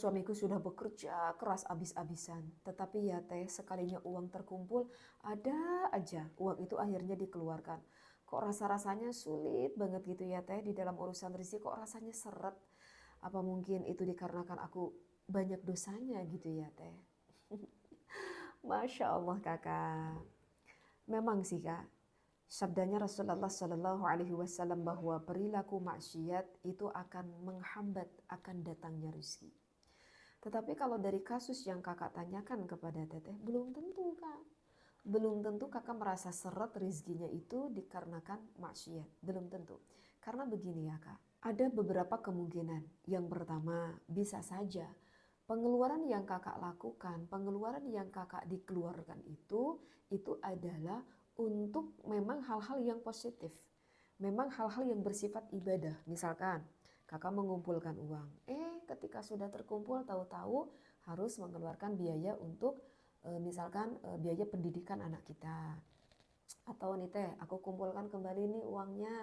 suamiku sudah bekerja keras abis-abisan. Tetapi ya teh, sekalinya uang terkumpul, ada aja uang itu akhirnya dikeluarkan. Kok rasa-rasanya sulit banget gitu ya teh, di dalam urusan rezeki kok rasanya seret. Apa mungkin itu dikarenakan aku banyak dosanya gitu ya teh. Masya Allah kakak. Memang sih kak, sabdanya Rasulullah Shallallahu Alaihi Wasallam bahwa perilaku maksiat itu akan menghambat akan datangnya rezeki. Tetapi kalau dari kasus yang kakak tanyakan kepada teteh, belum tentu kak. Belum tentu kakak merasa seret rezekinya itu dikarenakan maksiat. Belum tentu. Karena begini ya kak, ada beberapa kemungkinan. Yang pertama, bisa saja pengeluaran yang kakak lakukan, pengeluaran yang kakak dikeluarkan itu adalah untuk memang hal-hal yang positif. Memang hal-hal yang bersifat ibadah. Misalkan kakak mengumpulkan uang. Ketika sudah terkumpul tahu-tahu harus mengeluarkan biaya untuk misalkan biaya pendidikan anak kita. Atau nih teh, aku kumpulkan kembali nih uangnya.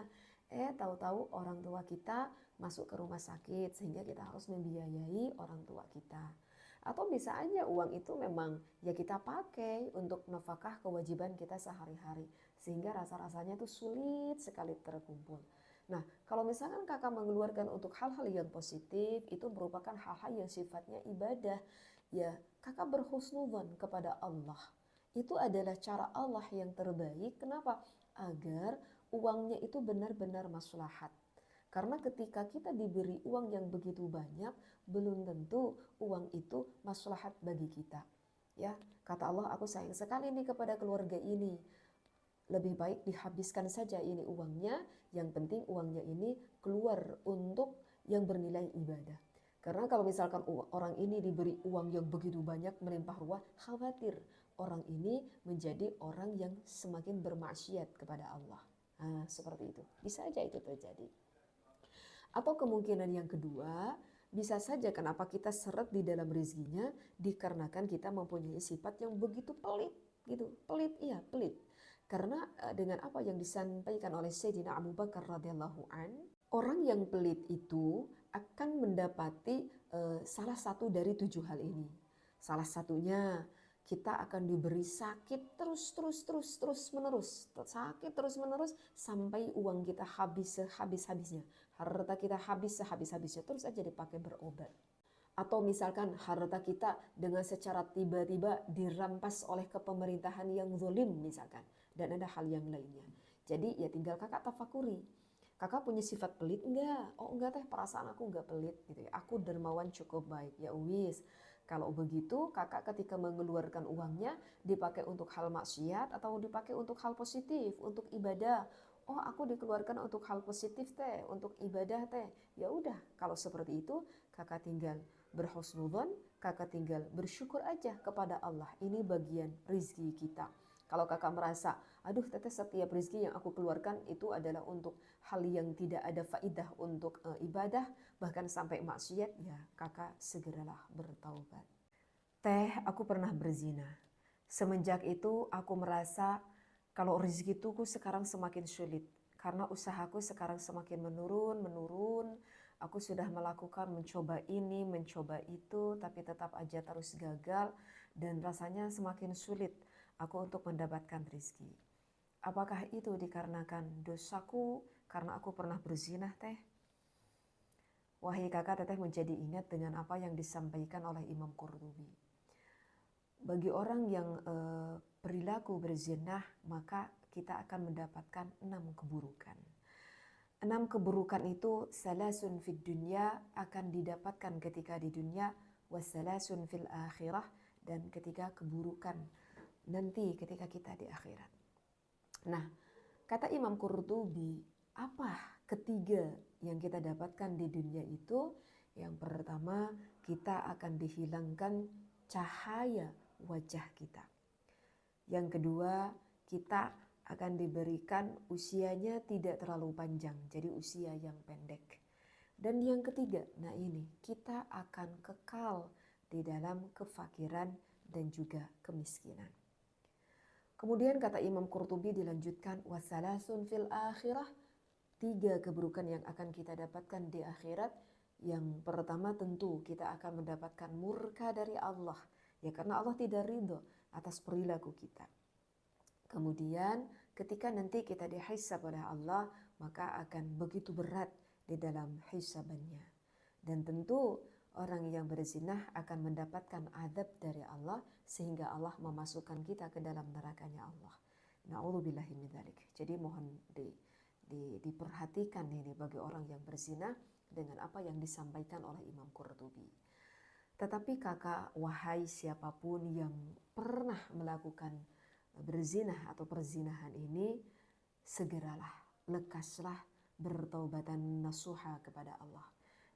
Tahu-tahu orang tua kita masuk ke rumah sakit sehingga kita harus membiayai orang tua kita. Atau bisa aja uang itu memang ya kita pakai untuk nafkah kewajiban kita sehari-hari. Sehingga rasa-rasanya tuh sulit sekali terkumpul. Nah, kalau misalkan kakak mengeluarkan untuk hal-hal yang positif, itu merupakan hal-hal yang sifatnya ibadah. Ya, kakak berhusnudzon kepada Allah. Itu adalah cara Allah yang terbaik. Kenapa? Agar uangnya itu benar-benar maslahat. Karena ketika kita diberi uang yang begitu banyak, belum tentu uang itu maslahat bagi kita. Ya, kata Allah, aku sayang sekali nih kepada keluarga ini. Lebih baik dihabiskan saja ini uangnya, yang penting uangnya ini keluar untuk yang bernilai ibadah. Karena kalau misalkan orang ini diberi uang yang begitu banyak melimpah ruah, khawatir orang ini menjadi orang yang semakin bermaksiat kepada Allah. Nah, seperti itu. Bisa aja itu terjadi. Atau kemungkinan yang kedua, bisa saja kenapa kita seret di dalam rezekinya dikarenakan kita mempunyai sifat yang begitu pelit gitu. Pelit, iya pelit. Karena dengan apa yang disampaikan oleh Sayyidina Abu Bakar radhiyallahu an, orang yang pelit itu akan mendapati salah satu dari 7 hal ini. Salah satunya kita akan diberi sakit terus menerus. Sakit terus menerus sampai uang kita habis sehabis-habisnya. Harta kita habis sehabis-habisnya, terus aja dipakai berobat. Atau misalkan harta kita dengan secara tiba-tiba dirampas oleh kepemerintahan yang zalim misalkan. Dan ada hal yang lainnya. Jadi ya tinggal kakak tafakuri. Kakak punya sifat pelit enggak? Oh enggak teh, perasaan aku enggak pelit gitu ya. Aku dermawan cukup baik. Ya wis. Kalau begitu kakak ketika mengeluarkan uangnya dipakai untuk hal maksiat atau dipakai untuk hal positif, untuk ibadah. Oh aku dikeluarkan untuk hal positif teh, untuk ibadah teh. Ya udah, kalau seperti itu kakak tinggal berhusnudzon, kakak tinggal bersyukur aja kepada Allah. Ini bagian rizki kita. Kalau kakak merasa, aduh teteh setiap rezeki yang aku keluarkan itu adalah untuk hal yang tidak ada faidah untuk ibadah, bahkan sampai maksiat, ya kakak segeralah bertaubat. Teh, aku pernah berzina. Semenjak itu aku merasa kalau rezekiku sekarang semakin sulit. Karena usahaku sekarang semakin menurun. Aku sudah melakukan mencoba ini, mencoba itu, tapi tetap aja terus gagal. Dan rasanya semakin sulit aku untuk mendapatkan rezeki. Apakah itu dikarenakan dosaku karena aku pernah berzina teh? Wahai kakak, teteh menjadi ingat dengan apa yang disampaikan oleh Imam Qurtubi. Bagi orang yang perilaku berzina, maka kita akan mendapatkan 6 keburukan. 6 keburukan itu salasun fid dunya akan didapatkan ketika di dunia, wasalasun fil akhirah, dan ketika keburukan nanti ketika kita di akhirat. Nah, kata Imam Qurtubi, apa ketiga yang kita dapatkan di dunia itu? Yang pertama, kita akan dihilangkan cahaya wajah kita. Yang kedua, kita akan diberikan usianya tidak terlalu panjang, jadi usia yang pendek. Dan yang ketiga, nah ini, kita akan kekal di dalam kefakiran dan juga kemiskinan. Kemudian kata Imam Qurtubi dilanjutkan, wasalasun fil akhirah, 3 keburukan yang akan kita dapatkan di akhirat. Yang pertama tentu kita akan mendapatkan murka dari Allah. Ya karena Allah tidak ridho atas perilaku kita. Kemudian ketika nanti kita dihisab oleh Allah, maka akan begitu berat di dalam hisabannya. Dan tentu orang yang berzina akan mendapatkan azab dari Allah sehingga Allah memasukkan kita ke dalam nerakanya Allah. Na'udzubillahi min dzalik. Jadi mohon diperhatikan ini bagi orang yang berzina dengan apa yang disampaikan oleh Imam Qurtubi. Tetapi kakak, wahai siapapun yang pernah melakukan berzina atau perzinahan ini, segeralah, lekaslah bertaubatan nasuha kepada Allah.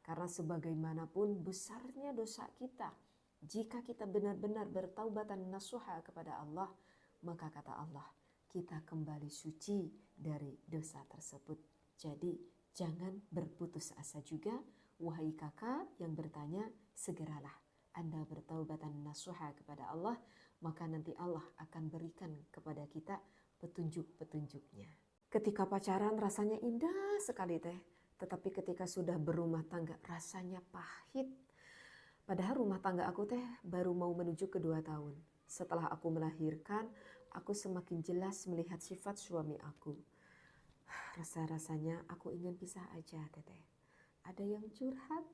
Karena sebagaimanapun besarnya dosa kita, jika kita benar-benar bertaubatan nasuha kepada Allah, maka kata Allah, kita kembali suci dari dosa tersebut. Jadi jangan berputus asa juga, wahai kakak yang bertanya, segeralah Anda bertaubatan nasuha kepada Allah, maka nanti Allah akan berikan kepada kita petunjuk-petunjuknya. Ketika pacaran rasanya indah sekali teh, tetapi ketika sudah berumah tangga rasanya pahit. Padahal rumah tangga aku teh baru mau menuju ke 2 tahun. Setelah aku melahirkan, aku semakin jelas melihat sifat suami aku. Rasa-rasanya aku ingin pisah aja, teteh. Ada yang curhat?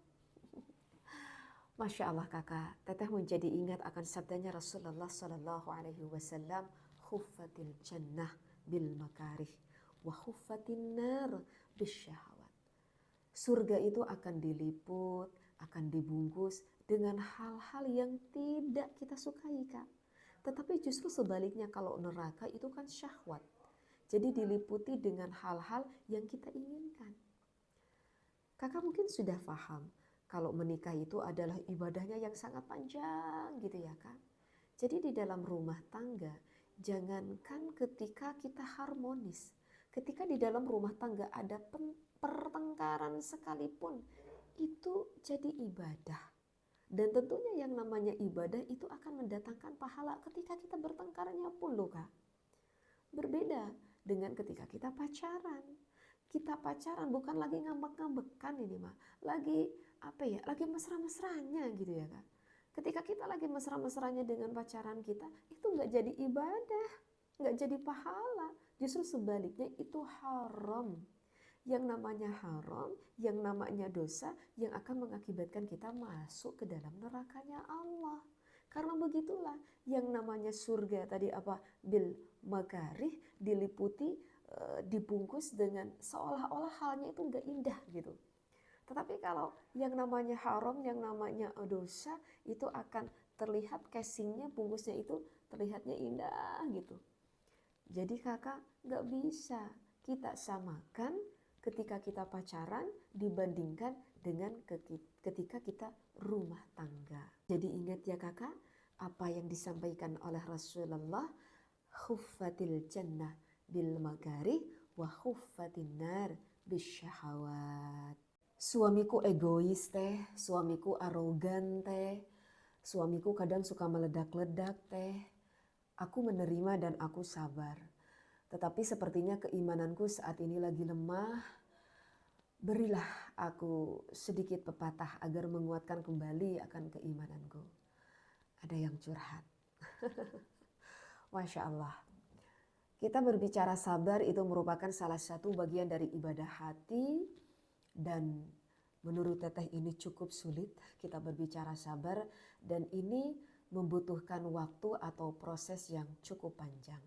Masya Allah kakak, teteh menjadi ingat akan sabdanya Rasulullah Sallallahu Alaihi Wasallam, "Khuffatil jannah bil makarih, wa khuffatin nar bis syahwat." Surga itu akan diliput, akan dibungkus dengan hal-hal yang tidak kita sukai, kak. Tetapi justru sebaliknya, kalau neraka itu kan syahwat. Jadi diliputi dengan hal-hal yang kita inginkan. Kakak mungkin sudah paham kalau menikah itu adalah ibadahnya yang sangat panjang gitu ya kak. Jadi di dalam rumah tangga, jangankan ketika kita harmonis, ketika di dalam rumah tangga ada pertengkaran sekalipun, itu jadi ibadah. Dan tentunya yang namanya ibadah itu akan mendatangkan pahala ketika kita bertengkarnya pun loh kak. Berbeda dengan ketika kita pacaran. Kita pacaran bukan lagi ngambek-ngambekan ini mah. Lagi lagi mesra-mesranya gitu ya kak. Ketika kita lagi mesra-mesranya dengan pacaran kita, itu nggak jadi ibadah, nggak jadi pahala. Justru sebaliknya itu haram. Yang namanya haram, yang namanya dosa, yang akan mengakibatkan kita masuk ke dalam nerakanya Allah. Karena begitulah yang namanya surga tadi bil makarih, diliputi, dibungkus dengan seolah-olah halnya itu nggak indah gitu. Tetapi kalau yang namanya haram, yang namanya dosa, itu akan terlihat casingnya, bungkusnya itu terlihatnya indah gitu. Jadi kakak nggak bisa kita samakan ketika kita pacaran dibandingkan dengan ketika kita rumah tangga. Jadi ingat ya kakak, apa yang disampaikan oleh Rasulullah, khuffatil jannah bil makarih wa khuffatin nar bisyahawat. Suamiku egois teh, suamiku arogan teh, suamiku kadang suka meledak-ledak teh. Aku menerima dan aku sabar. Tetapi sepertinya keimananku saat ini lagi lemah. Berilah aku sedikit pepatah agar menguatkan kembali akan keimananku. Ada yang curhat. Masya Allah. Kita berbicara sabar itu merupakan salah satu bagian dari ibadah hati. Dan menurut teteh ini cukup sulit kita berbicara sabar. Dan ini membutuhkan waktu atau proses yang cukup panjang.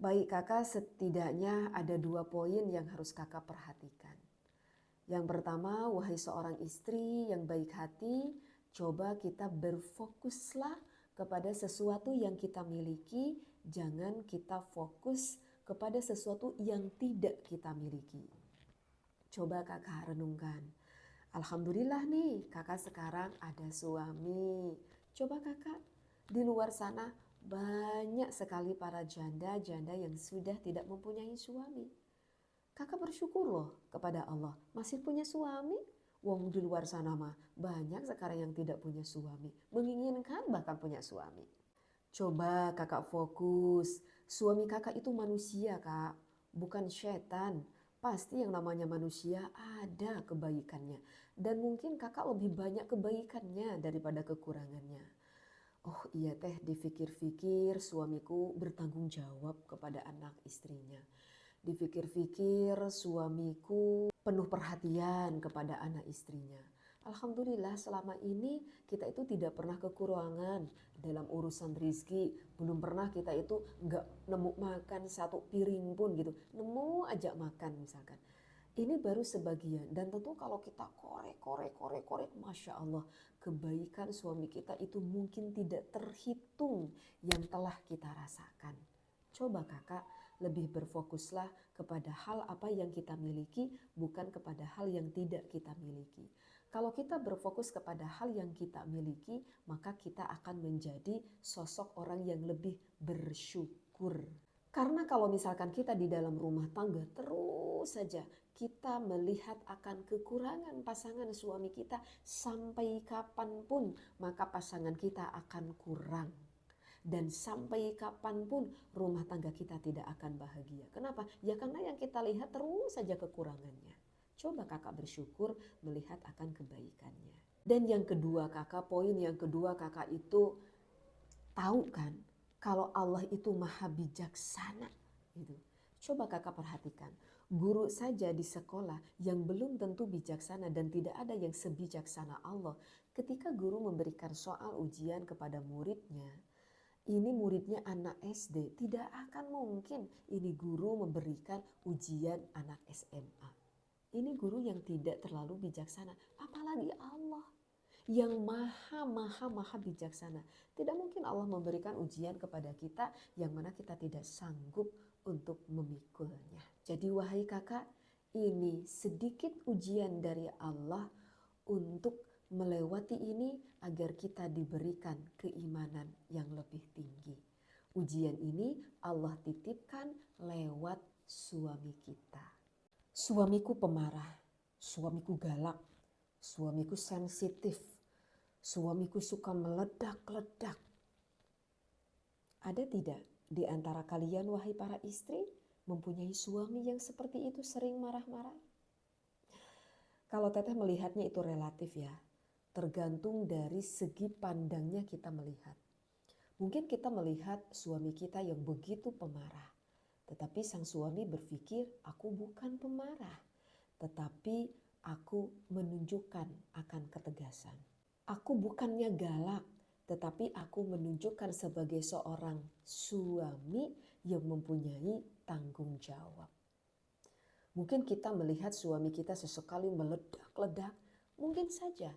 Baik kakak, setidaknya ada 2 poin yang harus kakak perhatikan. Yang pertama, wahai seorang istri yang baik hati, coba kita berfokuslah kepada sesuatu yang kita miliki, jangan kita fokus kepada sesuatu yang tidak kita miliki. Coba kakak renungkan, alhamdulillah nih kakak sekarang ada suami. Coba kakak, di luar sana banyak sekali para janda-janda yang sudah tidak mempunyai suami. Kakak bersyukur loh kepada Allah masih punya suami. Wong di luar sana mah banyak sekarang yang tidak punya suami, menginginkan bahkan punya suami. Coba kakak fokus, suami kakak itu manusia kak, bukan setan. Pasti yang namanya manusia ada kebaikannya. Dan mungkin kakak lebih banyak kebaikannya daripada kekurangannya. Oh iya teh, dipikir-pikir suamiku bertanggung jawab kepada anak istrinya. Dipikir-pikir suamiku penuh perhatian kepada anak istrinya. Alhamdulillah selama ini kita itu tidak pernah kekurangan dalam urusan rizki. Belum pernah kita itu nggak nemu makan satu piring pun gitu. Nemu aja makan misalkan. Ini baru sebagian dan tentu kalau kita korek, Masya Allah, kebaikan suami kita itu mungkin tidak terhitung yang telah kita rasakan. Coba kakak lebih berfokuslah kepada hal apa yang kita miliki, bukan kepada hal yang tidak kita miliki. Kalau kita berfokus kepada hal yang kita miliki, maka kita akan menjadi sosok orang yang lebih bersyukur. Karena kalau misalkan kita di dalam rumah tangga terus saja kita melihat akan kekurangan pasangan suami kita, sampai kapanpun maka pasangan kita akan kurang. Dan sampai kapanpun rumah tangga kita tidak akan bahagia. Kenapa? Ya karena yang kita lihat terus saja kekurangannya. Coba kakak bersyukur melihat akan kebaikannya. Dan yang kedua kakak, poin yang kedua kakak itu tahu kan kalau Allah itu maha bijaksana. Gitu. Coba kakak perhatikan, guru saja di sekolah yang belum tentu bijaksana dan tidak ada yang sebijaksana Allah. Ketika guru memberikan soal ujian kepada muridnya, ini muridnya anak SD, tidak akan mungkin ini guru memberikan ujian anak SMA. Ini guru yang tidak terlalu bijaksana, apalagi Allah yang maha bijaksana. Tidak mungkin Allah memberikan ujian kepada kita yang mana kita tidak sanggup untuk memikulnya. Jadi wahai kakak, ini sedikit ujian dari Allah untuk melewati ini agar kita diberikan keimanan yang lebih tinggi. Ujian ini Allah titipkan lewat suami kita. Suamiku pemarah, suamiku galak, suamiku sensitif, suamiku suka meledak-ledak. Ada tidak di antara kalian wahai para istri mempunyai suami yang seperti itu, sering marah-marah? Kalau teteh melihatnya itu relatif ya. Tergantung dari segi pandangnya kita melihat. Mungkin kita melihat suami kita yang begitu pemarah. Tetapi sang suami berpikir, aku bukan pemarah. Tetapi aku menunjukkan akan ketegasan. Aku bukannya galak, tetapi aku menunjukkan sebagai seorang suami yang mempunyai tanggung jawab. Mungkin kita melihat suami kita sesekali meledak-ledak, mungkin saja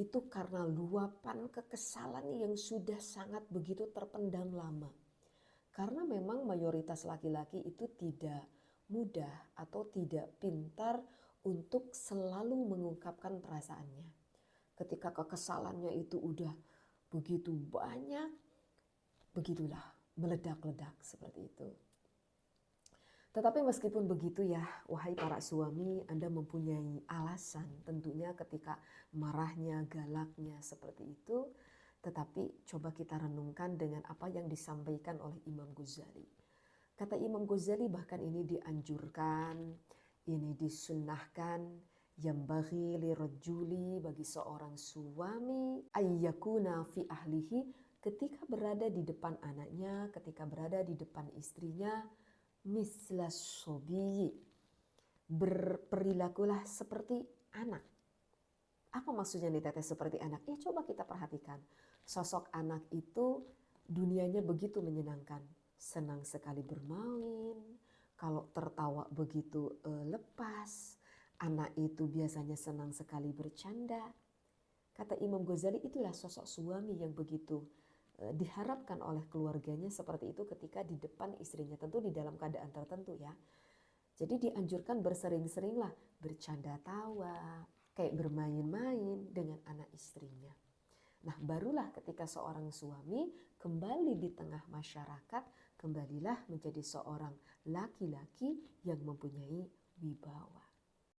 itu karena luapan kekesalan yang sudah sangat begitu terpendam lama. Karena memang mayoritas laki-laki itu tidak mudah atau tidak pintar untuk selalu mengungkapkan perasaannya. Ketika kekesalannya itu udah begitu banyak, begitulah meledak-ledak seperti itu. Tetapi meskipun begitu ya, wahai para suami, Anda mempunyai alasan tentunya ketika marahnya, galaknya seperti itu. Tetapi coba kita renungkan dengan apa yang disampaikan oleh Imam Ghazali. Kata Imam Ghazali bahkan ini dianjurkan, ini disunnahkan, yambaghi lirajuli, bagi seorang suami, ayyakuna fi ahlihi, ketika berada di depan anaknya, ketika berada di depan istrinya, misla sobi, berperilakulah seperti anak. Apa maksudnya nih teteh seperti anak? Coba kita perhatikan. Sosok anak itu dunianya begitu menyenangkan. Senang sekali bermain. Kalau tertawa begitu lepas. Anak itu biasanya senang sekali bercanda. Kata Imam Ghazali, itulah sosok suami yang begitu diharapkan oleh keluarganya seperti itu ketika di depan istrinya. Tentu di dalam keadaan tertentu ya. Jadi dianjurkan bersering-seringlah bercanda tawa, kayak bermain-main dengan anak istrinya. Nah barulah ketika seorang suami kembali di tengah masyarakat, kembalilah menjadi seorang laki-laki yang mempunyai wibawa.